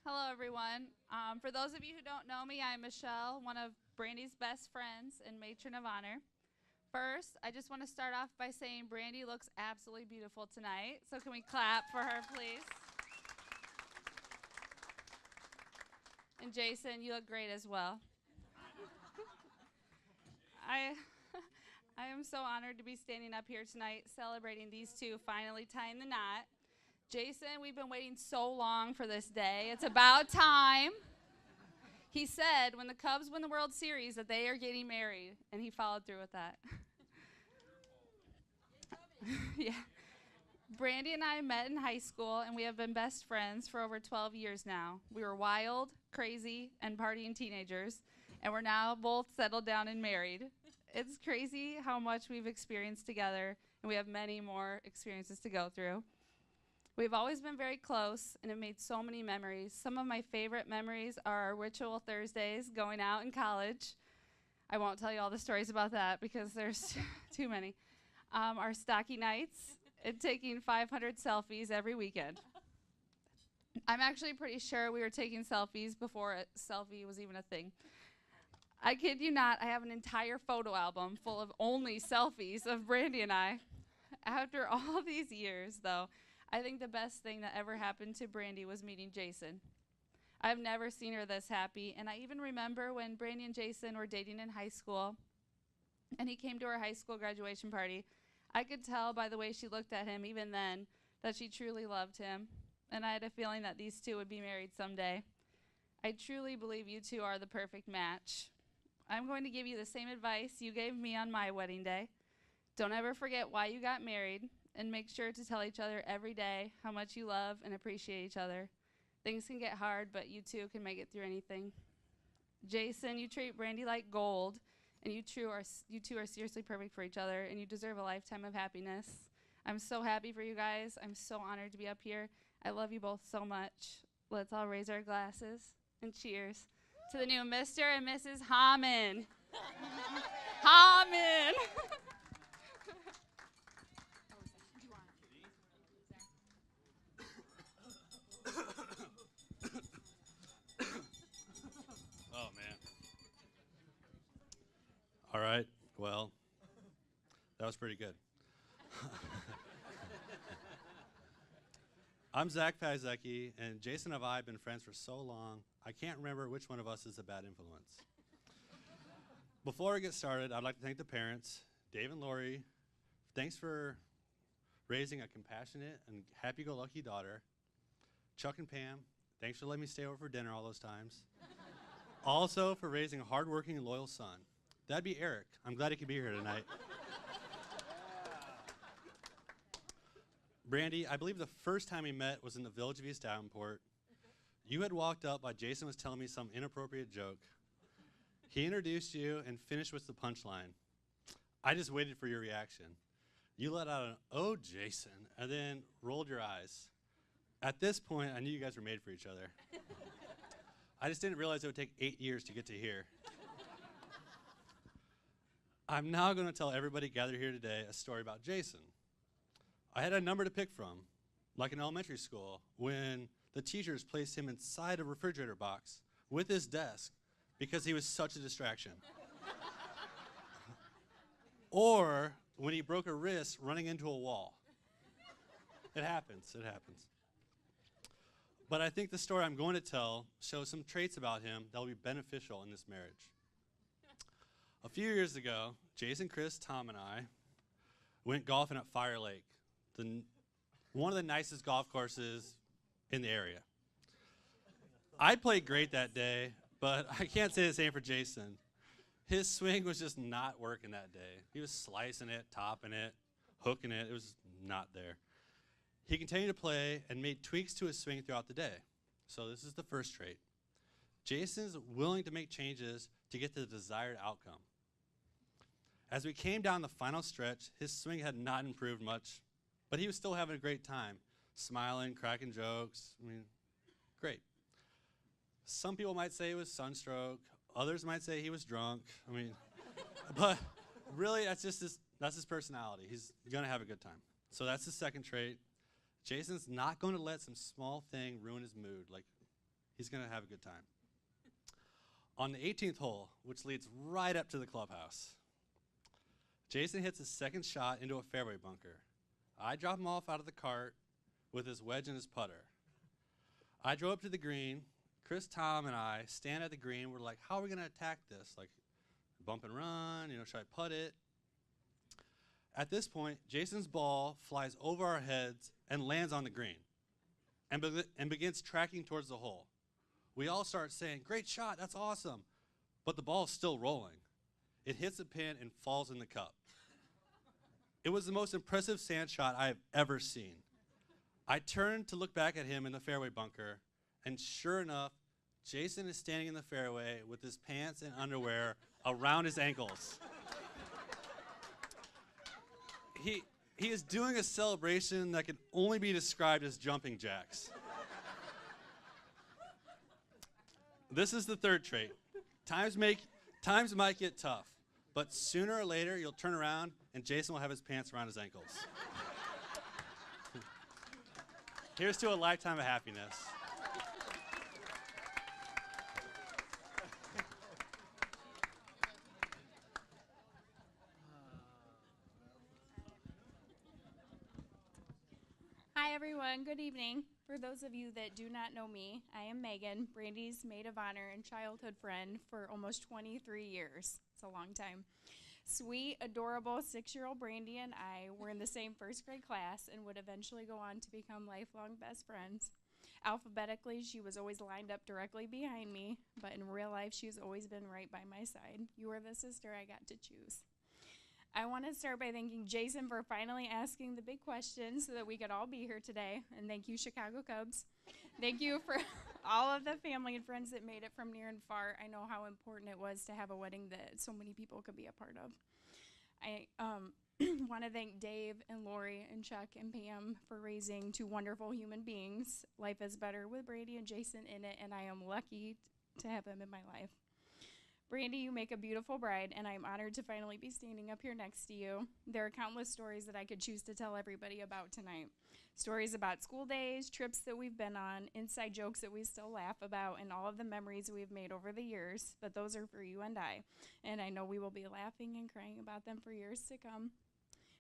Hello, everyone. For those of you who don't know me, I'm Michelle, one of Brandy's best friends and matron of honor. First, I just want to start off by saying Brandi looks absolutely beautiful tonight. So can we clap for her, please? And Jason, you look great as well. I I am so honored to be standing up here tonight celebrating these two finally tying the knot. Jason, we've been waiting so long for this day. It's about time. He said when the Cubs win the World Series that they are getting married, and he followed through with that. Yeah. Brandi and I met in high school, and we have been best friends for over 12 years now. We were wild, crazy, and partying teenagers, and we're now both settled down and married. It's crazy how much we've experienced together, and we have many more experiences to go through. We've always been very close and have made so many memories. Some of my favorite memories are our ritual Thursdays going out in college. I won't tell you all the stories about that because there's too many. Our stocky nights and taking 500 selfies every weekend. I'm actually pretty sure we were taking selfies before a selfie was even a thing. I kid you not, I have an entire photo album full of only selfies of Brandi and I. After all these years, though, I think the best thing that ever happened to Brandi was meeting Jason. I've never seen her this happy, and I even remember when Brandi and Jason were dating in high school, and he came to our high school graduation party. I could tell by the way she looked at him even then that she truly loved him, and I had a feeling that these two would be married someday. I truly believe you two are the perfect match. I'm going to give you the same advice you gave me on my wedding day. Don't ever forget why you got married, and make sure to tell each other every day how much you love and appreciate each other. Things can get hard, but you two can make it through anything. Jason, you treat Brandi like gold, and you two are seriously perfect for each other, and you deserve a lifetime of happiness. I'm so happy for you guys. I'm so honored to be up here. I love you both so much. Let's all raise our glasses and cheers to the new Mr. and Mrs. Hauman. Hauman! Oh, man. All right. Well, that was pretty good. I'm Zach Pazecki, and Jason and I have been friends for so long, I can't remember which one of us is a bad influence. Before I get started, I'd like to thank the parents, Dave and Lori. Thanks for raising a compassionate and happy-go-lucky daughter. Chuck and Pam, thanks for letting me stay over for dinner all those times. Also for raising a hardworking and loyal son. That'd be Eric. I'm glad he could be here tonight. Brandi, I believe the first time we met was in the village of East Davenport. You had walked up while Jason was telling me some inappropriate joke. He introduced you and finished with the punchline. I just waited for your reaction. You let out an, "Oh, Jason," and then rolled your eyes. At this point, I knew you guys were made for each other. I just didn't realize it would take 8 years to get to here. I'm now going to tell everybody gathered here today a story about Jason. I had a number to pick from, like in elementary school, when the teachers placed him inside a refrigerator box with his desk because he was such a distraction. Or when he broke a wrist running into a wall. It happens. But I think the story I'm going to tell shows some traits about him that will be beneficial in this marriage. A few years ago, Jason, Chris, Tom, and I went golfing at Fire Lake, one of the nicest golf courses in the area. I played great that day, but I can't say the same for Jason. His swing was just not working that day. He was slicing it, topping it, hooking it. It was not there. He continued to play and made tweaks to his swing throughout the day. So this is the first trait. Jason's willing to make changes to get the desired outcome. As we came down the final stretch, his swing had not improved much, but he was still having a great time, smiling, cracking jokes. Great. Some people might say it was sunstroke. Others might say he was drunk. But really, that's his personality. He's gonna have a good time. So that's the second trait. Jason's not going to let some small thing ruin his mood. Like, He's going to have a good time. On the 18th hole, which leads right up to the clubhouse, Jason hits his second shot into a fairway bunker. I drop him off out of the cart with his wedge and his putter. I drove up to the green. Chris, Tom, and I stand at the green. We're like, how are we going to attack this? Like, bump and run, should I putt it? At this point, Jason's ball flies over our heads and lands on the green and begins tracking towards the hole. We all start saying, great shot, that's awesome. But the ball is still rolling. It hits the pin and falls in the cup. It was the most impressive sand shot I have ever seen. I turned to look back at him in the fairway bunker, and sure enough, Jason is standing in the fairway with his pants and underwear around his ankles. He is doing a celebration that can only be described as jumping jacks. This is the third trait. Times might get tough, but sooner or later you'll turn around and Jason will have his pants around his ankles. Here's to a lifetime of happiness. Hi everyone, good evening. For those of you that do not know me, I am Megan, Brandi's maid of honor and childhood friend for almost 23 years. It's a long time. Sweet, adorable 6-year-old Brandi and I were in the same first grade class and would eventually go on to become lifelong best friends. Alphabetically, she was always lined up directly behind me, but in real life, she's always been right by my side. You are the sister I got to choose. I want to start by thanking Jason for finally asking the big questions so that we could all be here today. And thank you, Chicago Cubs. Thank you for all of the family and friends that made it from near and far. I know how important it was to have a wedding that so many people could be a part of. I want to thank Dave and Lori and Chuck and Pam for raising two wonderful human beings. Life is better with Brandi and Jason in it, and I am lucky to have them in my life. Brandi, you make a beautiful bride, and I'm honored to finally be standing up here next to you. There are countless stories that I could choose to tell everybody about tonight. Stories about school days, trips that we've been on, inside jokes that we still laugh about, and all of the memories we've made over the years. But those are for you and I. And I know we will be laughing and crying about them for years to come.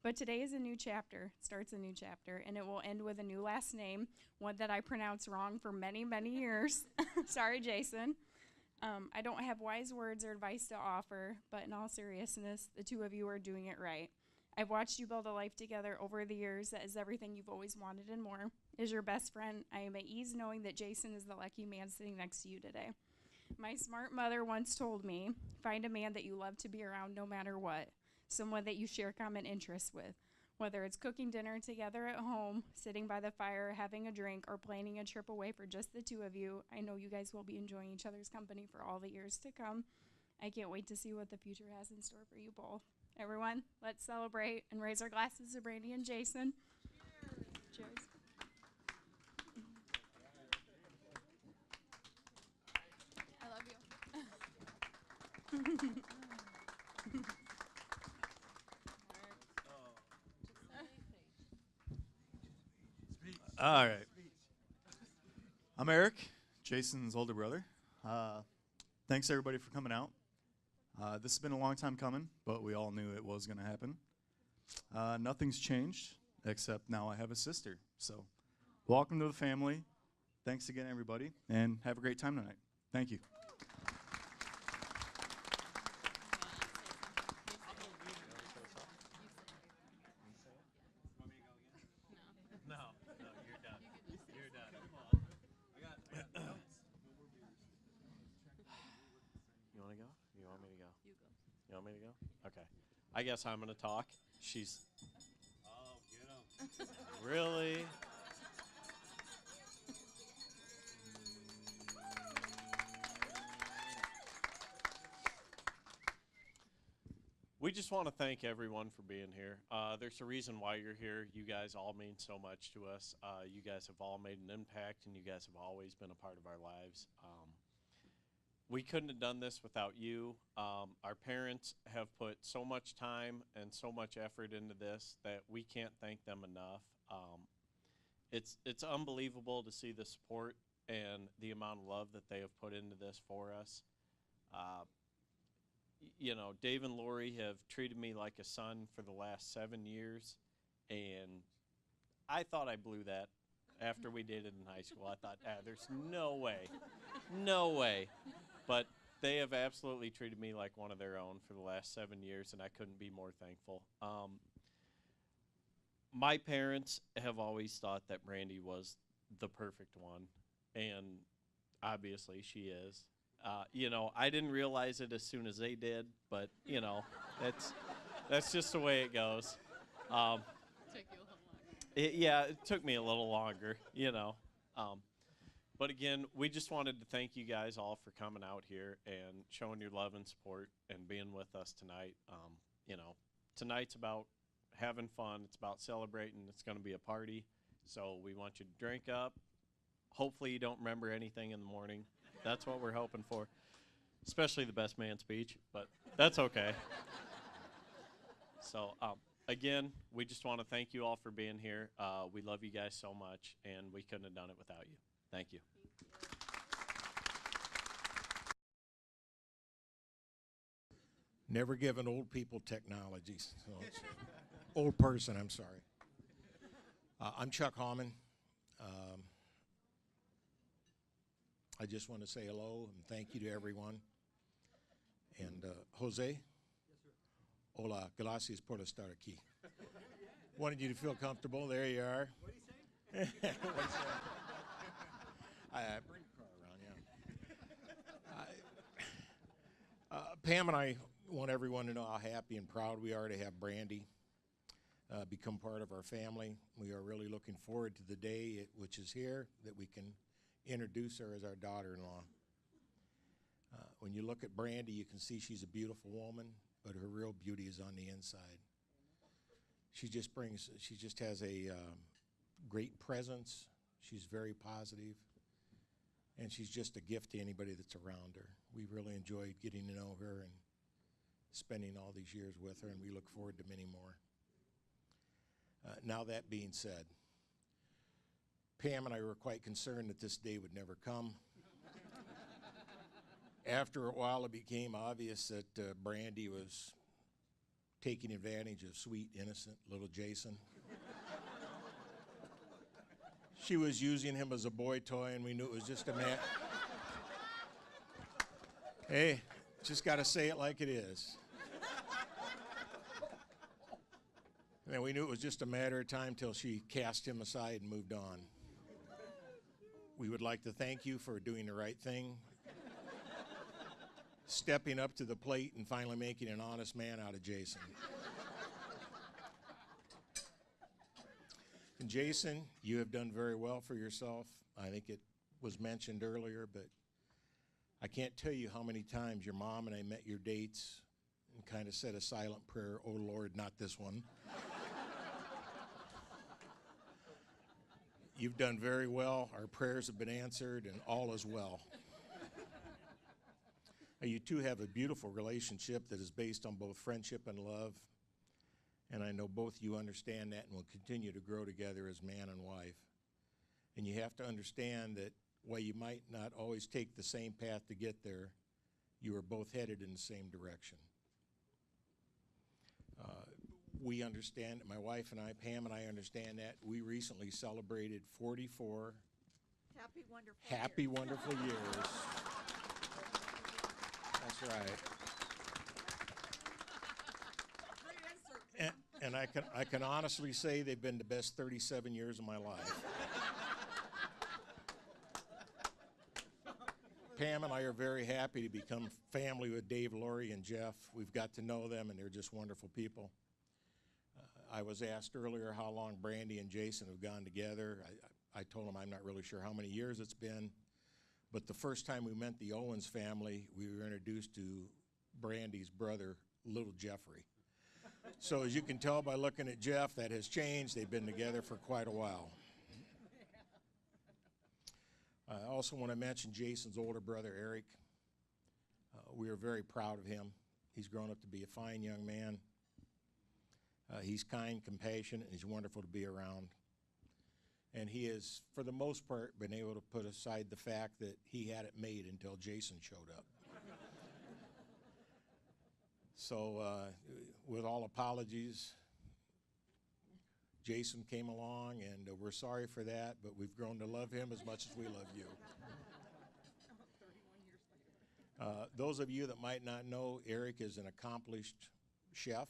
But today is a new chapter, starts a new chapter, and it will end with a new last name, one that I pronounced wrong for many, many years. Sorry, Jason. I don't have wise words or advice to offer, but in all seriousness, the two of you are doing it right. I've watched you build a life together over the years that is everything you've always wanted and more. As your best friend, I am at ease knowing that Jason is the lucky man sitting next to you today. My smart mother once told me, find a man that you love to be around no matter what, someone that you share common interests with. Whether it's cooking dinner together at home, sitting by the fire, having a drink, or planning a trip away for just the two of you, I know you guys will be enjoying each other's company for all the years to come. I can't wait to see what the future has in store for you both. Everyone, let's celebrate and raise our glasses to Brandi and Jason. Cheers. Cheers. I love you. All right. I'm Eric, Jason's older brother. Thanks everybody for coming out. This has been a long time coming, but we all knew it was going to happen. Nothing's changed, except now I have a sister. So welcome to the family. Thanks again, everybody, and have a great time tonight. Thank you. You want me to go? Okay. I guess I'm going to talk. She's... Oh, get him. Really? We just want to thank everyone for being here. There's a reason why you're here. You guys all mean so much to us. You guys have all made an impact, and you guys have always been a part of our lives. We couldn't have done this without you. Our parents have put so much time and so much effort into this that we can't thank them enough. It's unbelievable to see the support and the amount of love that they have put into this for us. You know, Dave and Lori have treated me like a son for the last 7 years, and I thought I blew that after we dated in high school. I thought, there's no way, no way. But they have absolutely treated me like one of their own for the last 7 years, and I couldn't be more thankful. My parents have always thought that Brandi was the perfect one, and obviously she is. You know, I didn't realize it as soon as they did, but you know, that's just the way it goes. It took me a little longer, you know. But again, we just wanted to thank you guys all for coming out here and showing your love and support and being with us tonight. You know, tonight's about having fun. It's about celebrating. It's going to be a party. So we want you to drink up. Hopefully you don't remember anything in the morning. That's what we're hoping for, especially the best man speech, but that's okay. So, again, we just want to thank you all for being here. We love you guys so much, and we couldn't have done it without you. Thank you. Never given old people technologies. So old person, I'm sorry. I'm Chuck Hauman. I just want to say hello and thank you to everyone. And Jose? Yes, sir. Hola, gracias por estar aquí. Wanted you to feel comfortable. There you are. What do you say? Bring the car around, yeah. Pam and I want everyone to know how happy and proud we are to have Brandi become part of our family. We are really looking forward to the day which is here that we can introduce her as our daughter-in-law. When you look at Brandi, you can see she's a beautiful woman, but her real beauty is on the inside. She just has a great presence. She's very positive, and she's just a gift to anybody that's around her. We really enjoyed getting to know her and spending all these years with her, and we look forward to many more. Now that being said, Pam and I were quite concerned that this day would never come. After a while, it became obvious that Brandi was taking advantage of sweet, innocent little Jason. She was using him as a boy toy, and we knew it was just a man. Hey, just got to say it like it is. And we knew it was just a matter of time till she cast him aside and moved on. We would like to thank you for doing the right thing, stepping up to the plate and finally making an honest man out of Jason. And Jason, you have done very well for yourself. I think it was mentioned earlier, but I can't tell you how many times your mom and I met your dates and kind of said a silent prayer, oh Lord, not this one. You've done very well. Our prayers have been answered, and all is well. You two have a beautiful relationship that is based on both friendship and love, and I know both you understand that and will continue to grow together as man and wife. And you have to understand that while you might not always take the same path to get there, you are both headed in the same direction. We understand, my wife and I, Pam and I understand that. We recently celebrated 44 happy, wonderful years. That's right. And I can honestly say they've been the best 37 years of my life. Pam and I are very happy to become family with Dave, Lori, and Jeff. We've got to know them, and they're just wonderful people. I was asked earlier how long Brandi and Jason have gone together. I told them I'm not really sure how many years it's been, but the first time we met the Owens family, we were introduced to Brandi's brother, little Jeffrey. So as you can tell by looking at Jeff, that has changed. They've been together for quite a while. I also want to mention Jason's older brother, Eric. We are very proud of him. He's grown up to be a fine young man. He's kind, compassionate, and he's wonderful to be around. And he has, for the most part, been able to put aside the fact that he had it made until Jason showed up. So with all apologies, Jason came along, and we're sorry for that, but we've grown to love him as much as we love you. Those of you that might not know, Eric is an accomplished chef.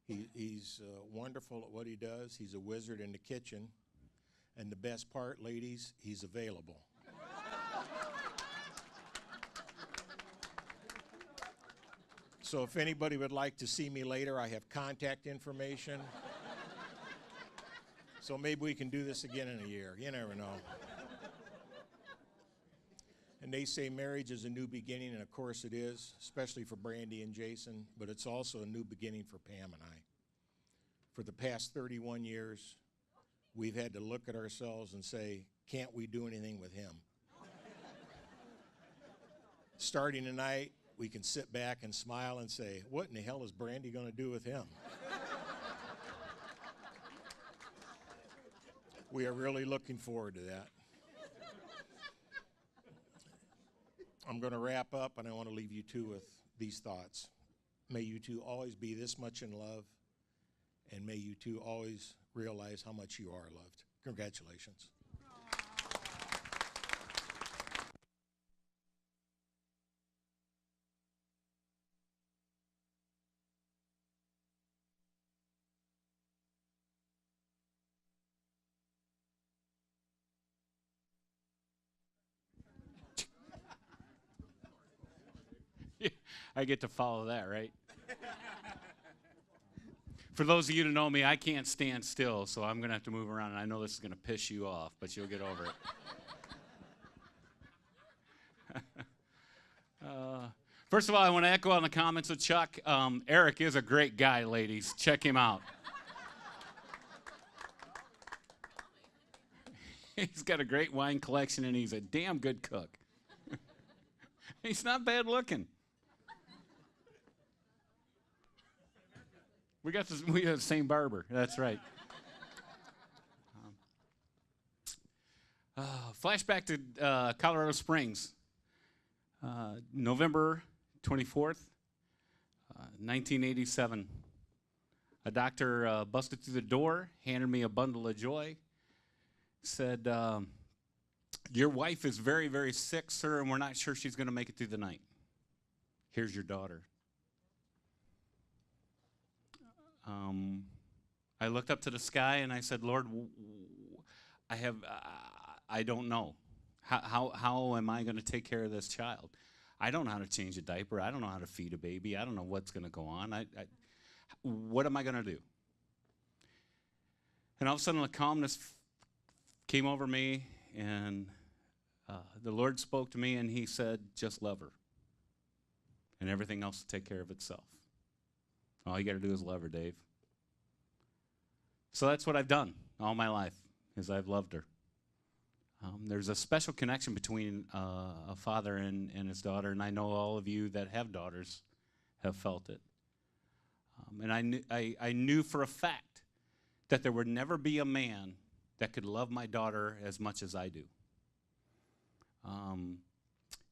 He's wonderful at what he does. He's a wizard in the kitchen. And the best part, ladies, he's available. So if anybody would like to see me later, I have contact information. So maybe we can do this again in a year. You never know. And they say marriage is a new beginning, and of course it is, especially for Brandi and Jason, but it's also a new beginning for Pam and I. For the past 31 years, we've had to look at ourselves and say, can't we do anything with him? Starting tonight, we can sit back and smile and say, what in the hell is Brandi going to do with him? We are really looking forward to that. I'm going to wrap up, and I want to leave you two with these thoughts. May you two always be this much in love, and may you two always realize how much you are loved. Congratulations. I get to follow that, right? For those of you who know me, I can't stand still, so I'm going to have to move around, and I know this is going to piss you off, but you'll get over it. First of all, I want to echo on the comments of Chuck. Eric is a great guy, ladies. Check him out. He's got a great wine collection, and he's a damn good cook. He's not bad looking. We have the same barber. That's right. Flashback to Colorado Springs. November 24th, 1987. A doctor busted through the door, handed me a bundle of joy, said, your wife is very, very sick, sir, and we're not sure she's going to make it through the night. Here's your daughter. I looked up to the sky and I said, Lord, I don't know. How am I going to take care of this child? I don't know how to change a diaper. I don't know how to feed a baby. I don't know what's going to go on. What am I going to do? And all of a sudden, the calmness came over me, and the Lord spoke to me, and he said, just love her. And everything else will take care of itself. All you got to do is love her, Dave. So that's what I've done all my life, is I've loved her. There's a special connection between a father and his daughter, and I know all of you that have daughters have felt it. And I knew for a fact that there would never be a man that could love my daughter as much as I do.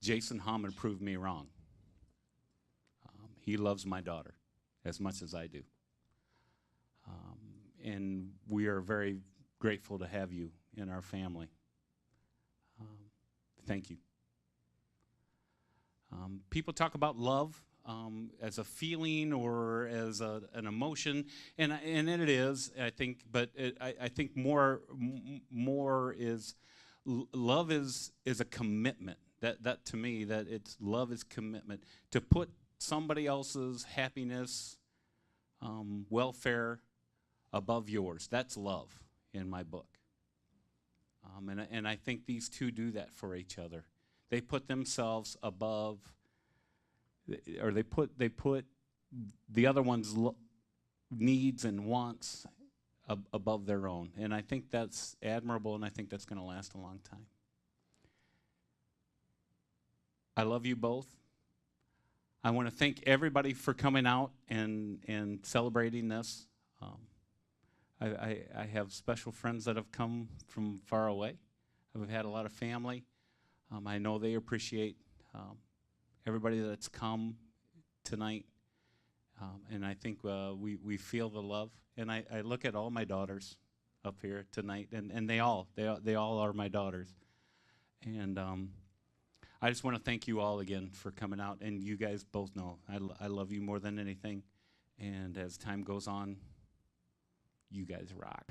Jason Hauman proved me wrong. He loves my daughter as much as I do. And we are very grateful to have you in our family. Thank you. People talk about love as a feeling or as an emotion, and it is, I think. But I think more is love is a commitment. That to me, that it's love is commitment to put somebody else's happiness, welfare above yours. That's love in my book. And I think these two do that for each other. They put themselves above, or they put the other one's needs and wants above their own. And I think that's admirable, and I think that's going to last a long time. I love you both. I want to thank everybody for coming out and celebrating this. I have special friends that have come from far away. I've had a lot of family. I know they appreciate everybody that's come tonight. And I think we feel the love. And I look at all my daughters up here tonight, and they all are my daughters. And I just want to thank you all again for coming out. And you guys both know I love you more than anything. And as time goes on, you guys rock.